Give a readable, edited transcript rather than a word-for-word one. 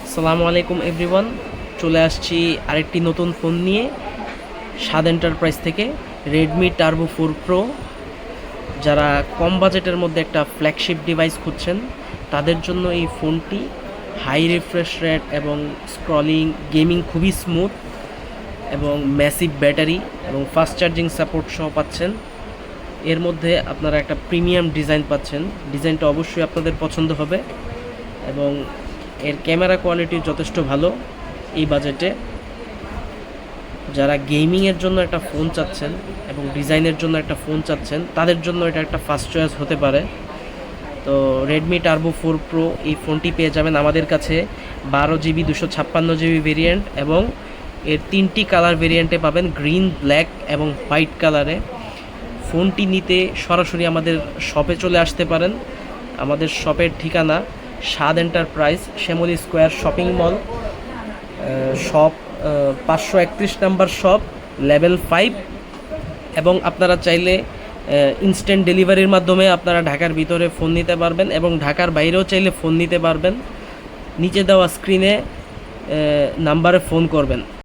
আসসালামু আলাইকুম এভরিওয়ান, চলে আসছি আরেকটি নতুন ফোন নিয়ে স্বাদ এন্টারপ্রাইজ থেকে। Redmi turbo 4 pro. যারা কম বাজেটের মধ্যে একটা ফ্ল্যাগশিপ ডিভাইস খুঁজছেন তাদের জন্য এই ফোনটি হাই রিফ্রেশ রেট এবং স্ক্রলিং গেমিং খুবই স্মুথ এবং ম্যাসিভ ব্যাটারি এবং ফাস্ট চার্জিং সাপোর্ট সহ পাচ্ছেন। এর মধ্যে আপনারা একটা প্রিমিয়াম ডিজাইন পাচ্ছেন। ডিজাইনটা অবশ্যই আপনাদের পছন্দ হবে এবং এর ক্যামেরা কোয়ালিটি যথেষ্ট ভালো। এই বাজেটে যারা গেমিংয়ের জন্য একটা ফোন চাচ্ছেন এবং ডিজাইনের জন্য একটা ফোন চাচ্ছেন তাদের জন্য এটা একটা ফার্স্ট চয়েস হতে পারে। তো রেডমি টার্বো 4 প্রো এই ফোনটি পেয়ে যাবেন আমাদের কাছে 12 জিবি 256 জিবি ভেরিয়েন্ট এবং এর 3টি কালার ভেরিয়েন্টে পাবেন, গ্রিন, ব্ল্যাক এবং হোয়াইট কালারে। ফোনটি নিতে সরাসরি আমাদের শপে চলে আসতে পারেন। আমাদের শপের ঠিকানা Swad enterprise, Shyamoli square shopping mall, shop 531 number shop, level 5। এবং আপনারা চাইলে ইনস্ট্যান্ট ডেলিভারির মাধ্যমে আপনারা ঢাকার ভিতরে ফোন নিতে পারবেন এবং ঢাকার বাইরেও চাইলে ফোন নিতে পারবেন। নিচে দেওয়া স্ক্রিনে নাম্বারে ফোন করবেন।